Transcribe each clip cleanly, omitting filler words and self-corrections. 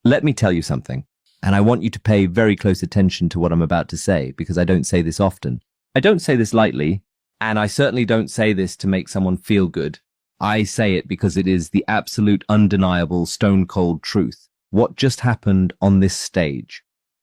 Let me tell you something, and I want you to pay very close attention to what I'm about to say, because I don't say this often. I don't say this lightly, and I certainly don't say this to make someone feel good. I say it because it is the absolute, undeniable, stone-cold truth. What just happened on this stage,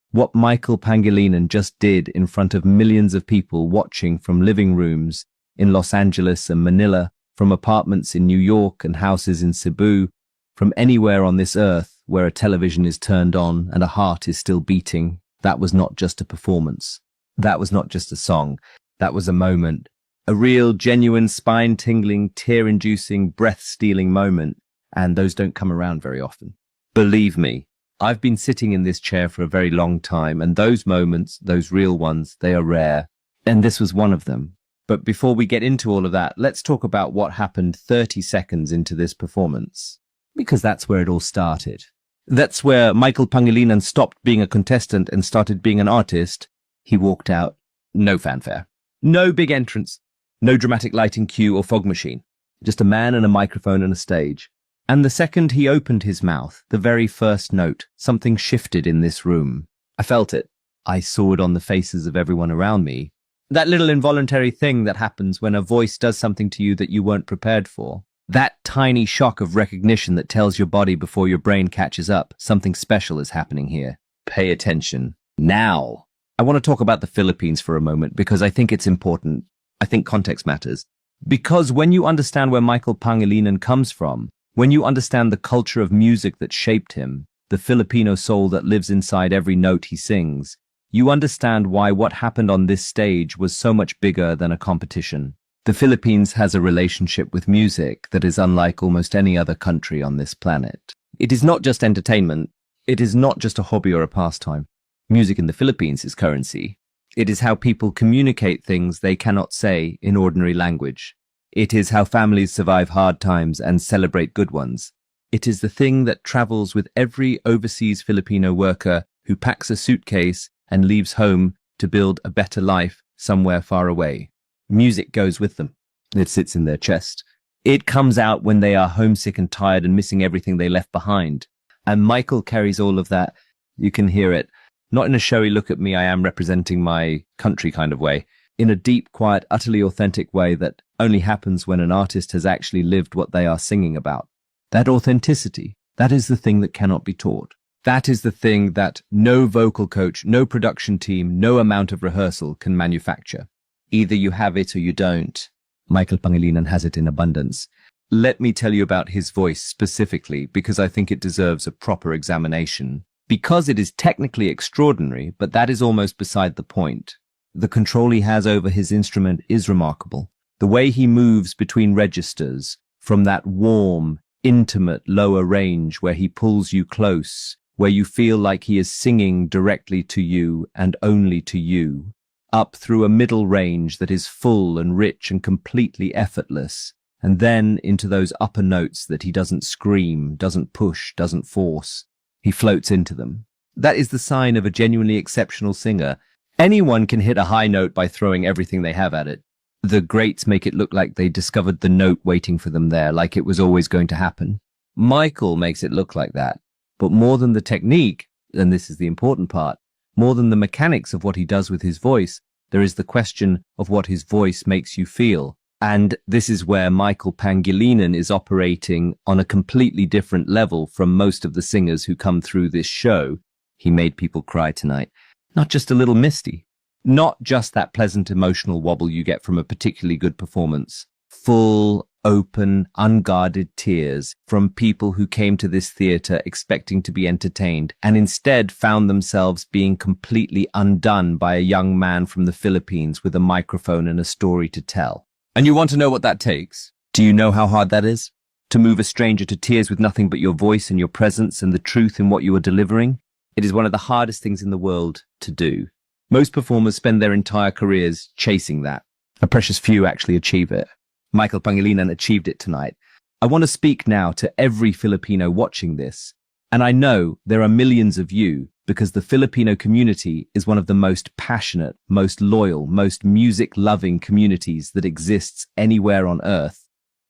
what Michael Pangilinan just did in front of millions of people watching from living rooms in Los Angeles and Manila, from apartments in New York and houses in Cebu, from anywhere on this earth where a television is turned on and a heart is still beating, that was not just a performance. That was not just a song. That was a moment. A real, genuine, spine-tingling, tear-inducing, breath-stealing moment. And those don't come around very often. Believe me, I've been sitting in this chair for a very long time, and those moments, those real ones, they are rare. And this was one of them. But before we get into all of that, let's talk about what happened 30 seconds into this performance. Because that's where it all started. That's where Michael Pangilinan stopped being a contestant and started being an artist. He walked out. No fanfare. No big entrance. No dramatic lighting cue or fog machine. Just a man and a microphone and a stage. And the second he opened his mouth, the very first note, something shifted in this room. I felt it. I saw it on the faces of everyone around me. That little involuntary thing that happens when a voice does something to you that you weren't prepared for. That tiny shock of recognition that tells your body before your brain catches up, something special is happening here. Pay attention. Now. I want to talk about the Philippines for a moment because I think it's important. I think context matters. Because when you understand where Michael Pangilinan comes from, when you understand the culture of music that shaped him, the Filipino soul that lives inside every note he sings, you understand why what happened on this stage was so much bigger than a competition. The Philippines has a relationship with music that is unlike almost any other country on this planet. It is not just entertainment. It is not just a hobby or a pastime. Music in the Philippines is currency. It is how people communicate things they cannot say in ordinary language. It is how families survive hard times and celebrate good ones. It is the thing that travels with every overseas Filipino worker who packs a suitcase and leaves home to build a better life somewhere far away. Music goes with them. It sits in their chest. It comes out when they are homesick and tired and missing everything they left behind. And Michael carries all of that. You can hear it. Not in a showy look at me, I am representing my country kind of way. In a deep, quiet, utterly authentic way that only happens when an artist has actually lived what they are singing about. That authenticity, that is the thing that cannot be taught. That is the thing that no vocal coach, no production team, no amount of rehearsal can manufacture. Either you have it or you don't. Michael Pangilinan has it in abundance. Let me tell you about his voice specifically because I think it deserves a proper examination. Because it is technically extraordinary, but that is almost beside the point. The control he has over his instrument is remarkable. The way he moves between registers, from that warm, intimate lower range where he pulls you close, where you feel like he is singing directly to you and only to you, up through a middle range that is full and rich and completely effortless, and then into those upper notes that he doesn't scream, doesn't push, doesn't force. He floats into them. That is the sign of a genuinely exceptional singer. Anyone can hit a high note by throwing everything they have at it. The greats make it look like they discovered the note waiting for them there, like it was always going to happen. Michael makes it look like that. But more than the technique, and this is the important part, more than the mechanics of what he does with his voice, there is the question of what his voice makes you feel. And this is where Michael Pangilinan is operating on a completely different level from most of the singers who come through this show. He made people cry tonight. Not just a little misty. Not just that pleasant emotional wobble you get from a particularly good performance. Full, open, unguarded tears from people who came to this theater expecting to be entertained and instead found themselves being completely undone by a young man from the Philippines with a microphone and a story to tell. And you want to know what that takes? Do you know how hard that is? To move a stranger to tears with nothing but your voice and your presence and the truth in what you are delivering? It is one of the hardest things in the world to do. Most performers spend their entire careers chasing that. A precious few actually achieve it. Michael Pangilinan achieved it tonight. I want to speak now to every Filipino watching this. And I know there are millions of you because the Filipino community is one of the most passionate, most loyal, most music-loving communities that exists anywhere on earth.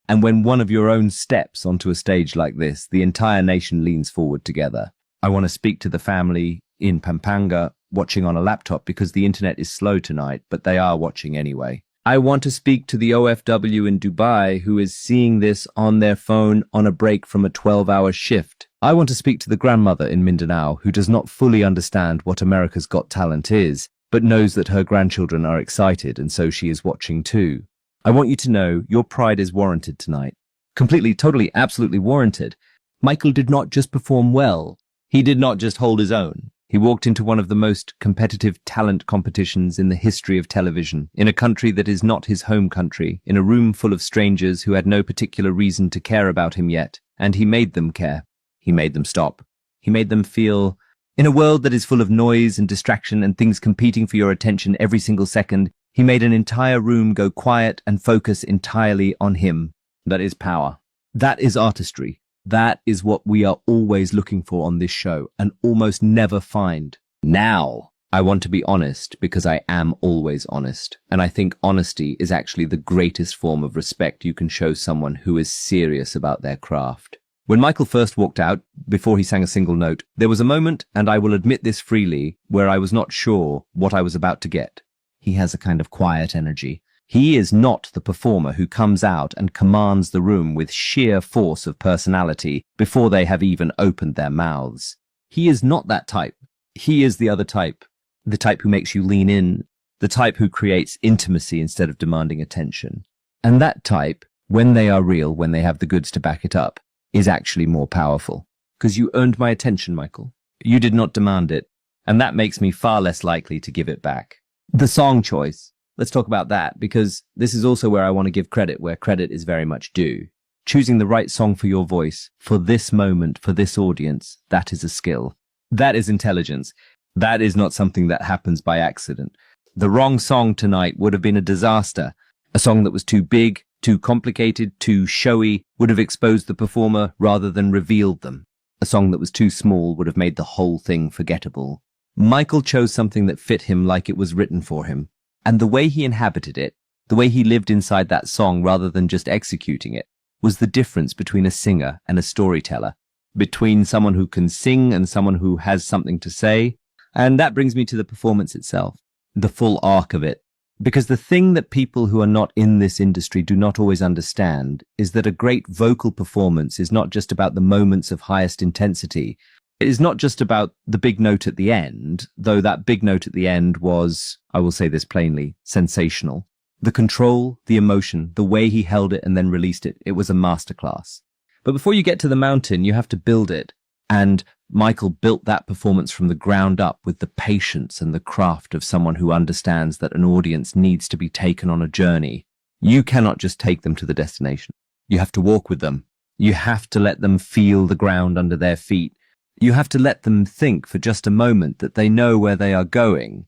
And when one of your own steps onto a stage like this, the entire nation leans forward together. I want to speak to the family in Pampanga watching on a laptop because the internet is slow tonight, but they are watching anyway. I want to speak to the OFW in Dubai who is seeing this on their phone on a break from a 12-hour shift. I want to speak to the grandmother in Mindanao who does not fully understand what America's Got Talent is, but knows that her grandchildren are excited and so she is watching too. I want you to know your pride is warranted tonight. Completely, totally, absolutely warranted. Michael did not just perform well. He did not just hold his own. He walked into one of the most competitive talent competitions in the history of television, in a country that is not his home country, in a room full of strangers who had no particular reason to care about him yet, and he made them care. He made them stop. He made them feel, in a world that is full of noise and distraction and things competing for your attention every single second, he made an entire room go quiet and focus entirely on him. That is power. That is artistry. That is what we are always looking for on this show and almost never find. Now, I want to be honest because I am always honest. And I think honesty is actually the greatest form of respect you can show someone who is serious about their craft. When Michael first walked out, before he sang a single note, there was a moment, and I will admit this freely, where I was not sure what I was about to get. He has a kind of quiet energy. He is not the performer who comes out and commands the room with sheer force of personality before they have even opened their mouths. He is not that type. He is the other type. The type who makes you lean in. The type who creates intimacy instead of demanding attention. And that type, when they are real, when they have the goods to back it up, is actually more powerful. Because you earned my attention, Michael. You did not demand it. And that makes me far less likely to give it back. The song choice. Let's talk about that, because this is also where I want to give credit, where credit is very much due. Choosing the right song for your voice, for this moment, for this audience, that is a skill. That is intelligence. That is not something that happens by accident. The wrong song tonight would have been a disaster. A song that was too big, too complicated, too showy, would have exposed the performer rather than revealed them. A song that was too small would have made the whole thing forgettable. Michael chose something that fit him like it was written for him. And the way he inhabited it, the way he lived inside that song rather than just executing it, was the difference between a singer and a storyteller, between someone who can sing and someone who has something to say. And that brings me to the performance itself, the full arc of it. Because the thing that people who are not in this industry do not always understand is that a great vocal performance is not just about the moments of highest intensity. It is not just about the big note at the end, though that big note at the end was, I will say this plainly, sensational. The control, the emotion, the way he held it and then released it, it was a masterclass. But before you get to the mountain, you have to build it. And Michael built that performance from the ground up with the patience and the craft of someone who understands that an audience needs to be taken on a journey. You cannot just take them to the destination. You have to walk with them. You have to let them feel the ground under their feet. You have to let them think for just a moment that they know where they are going,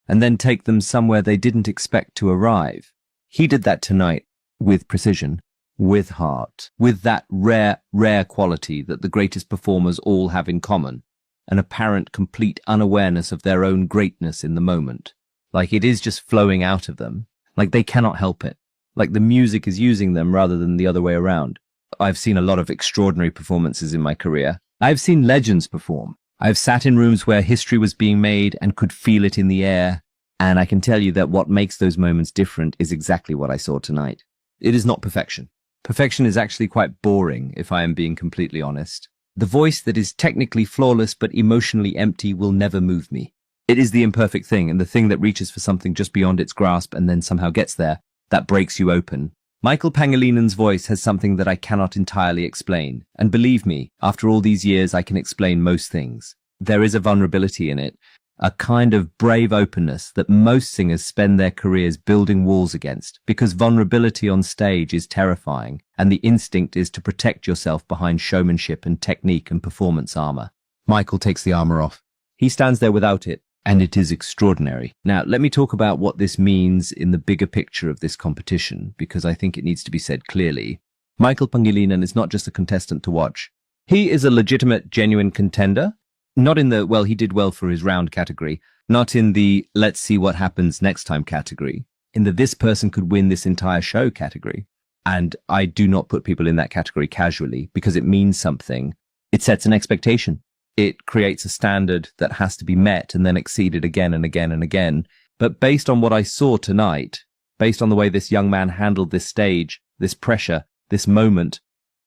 and then take them somewhere they didn't expect to arrive. He did that tonight with precision, with heart, with that rare quality that the greatest performers all have in common, an apparent complete unawareness of their own greatness in the moment. Like it is just flowing out of them, like they cannot help it, like the music is using them rather than the other way around. I've seen a lot of extraordinary performances in my career. I've seen legends perform. I've sat in rooms where history was being made and could feel it in the air. And I can tell you that what makes those moments different is exactly what I saw tonight. It is not perfection. Perfection is actually quite boring, if I am being completely honest. The voice that is technically flawless but emotionally empty will never move me. It is the imperfect thing, and the thing that reaches for something just beyond its grasp and then somehow gets there, that breaks you open. Michael Pangilinan's voice has something that I cannot entirely explain. And believe me, after all these years, I can explain most things. There is a vulnerability in it, a kind of brave openness that most singers spend their careers building walls against, because vulnerability on stage is terrifying, and the instinct is to protect yourself behind showmanship and technique and performance armor. Michael takes the armor off. He stands there without it, and it is extraordinary. Now, let me talk about what this means in the bigger picture of this competition, because I think it needs to be said clearly. Michael Pangilinan is not just a contestant to watch. He is a legitimate, genuine contender. Not in the, well, he did well for his round category. Not in the, let's see what happens next time category. In the, this person could win this entire show category. And I do not put people in that category casually, because it means something. It sets an expectation. It creates a standard that has to be met and then exceeded again and again and again. But based on what I saw tonight, based on the way this young man handled this stage, this pressure, this moment,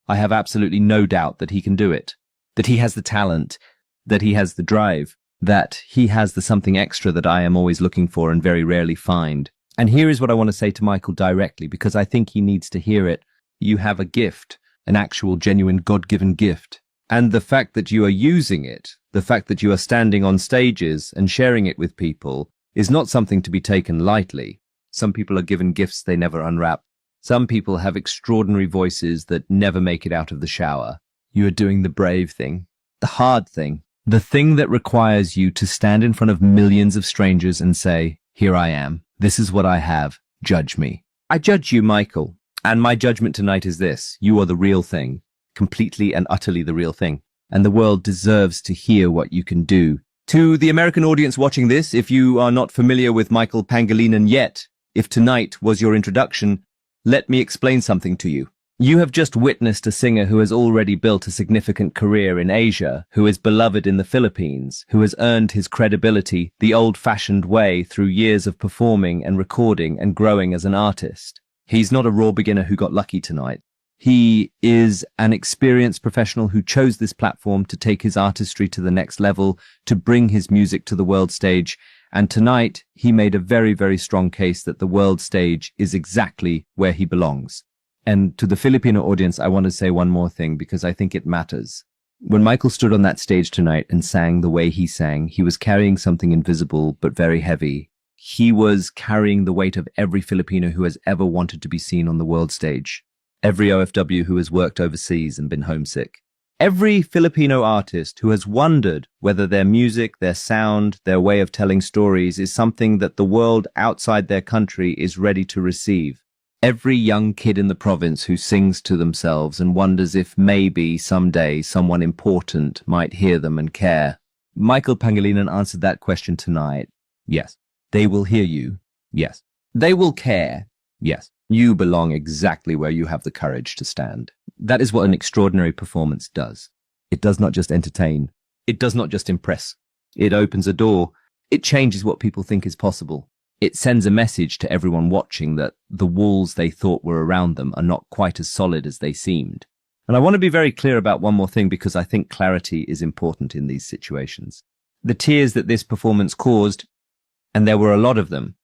I have absolutely no doubt that he can do it, that he has the talent, that he has the drive, that he has the something extra that I am always looking for and very rarely find. And here is what I want to say to Michael directly, because I think he needs to hear it. You have a gift, an actual, genuine, God-given gift. And the fact that you are using it, the fact that you are standing on stages and sharing it with people is not something to be taken lightly. Some people are given gifts they never unwrap. Some people have extraordinary voices that never make it out of the shower. You are doing the brave thing, the hard thing, the thing that requires you to stand in front of millions of strangers and say, here I am. This is what I have. Judge me. I judge you, Michael. And my judgment tonight is this. You are the real thing. Completely and utterly the real thing. And the world deserves to hear what you can do. To the American audience watching this, if you are not familiar with Michael Pangilinan yet, if tonight was your introduction, let me explain something to you. You have just witnessed a singer who has already built a significant career in Asia, who is beloved in the Philippines, who has earned his credibility the old-fashioned way through years of performing and recording and growing as an artist. He's not a raw beginner who got lucky tonight. He is an experienced professional who chose this platform to take his artistry to the next level, to bring his music to the world stage. And tonight, he made a very, very strong case that the world stage is exactly where he belongs. And to the Filipino audience, I want to say one more thing because I think it matters. When Michael stood on that stage tonight and sang the way he sang, he was carrying something invisible but very heavy. He was carrying the weight of every Filipino who has ever wanted to be seen on the world stage. Every OFW who has worked overseas and been homesick. Every Filipino artist who has wondered whether their music, their sound, their way of telling stories is something that the world outside their country is ready to receive. Every young kid in the province who sings to themselves and wonders if maybe someday someone important might hear them and care. Michael Pangilinan answered that question tonight. Yes. They will hear you. Yes. They will care. Yes. You belong exactly where you have the courage to stand. That is what an extraordinary performance does. It does not just entertain. It does not just impress. It opens a door. It changes what people think is possible. It sends a message to everyone watching that the walls they thought were around them are not quite as solid as they seemed. And I want to be very clear about one more thing because I think clarity is important in these situations. The tears that this performance caused, and there were a lot of them,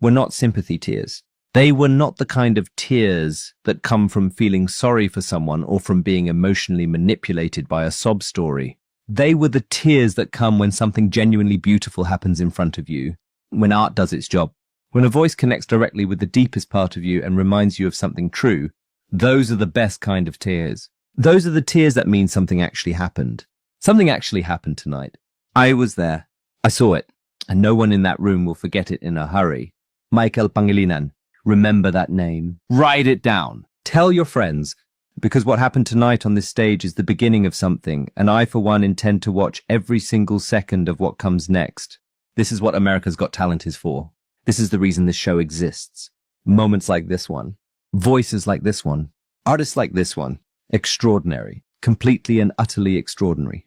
were not sympathy tears. They were not the kind of tears that come from feeling sorry for someone or from being emotionally manipulated by a sob story. They were the tears that come when something genuinely beautiful happens in front of you, when art does its job, when a voice connects directly with the deepest part of you and reminds you of something true. Those are the best kind of tears. Those are the tears that mean something actually happened. Something actually happened tonight. I was there. I saw it. And no one in that room will forget it in a hurry. Michael Pangilinan. Remember that name. Write it down. Tell your friends. Because what happened tonight on this stage is the beginning of something, and I, for one, intend to watch every single second of what comes next. This is what America's Got Talent is for. This is the reason this show exists. Moments like this one. Voices like this one. Artists like this one. Extraordinary. Completely and utterly extraordinary.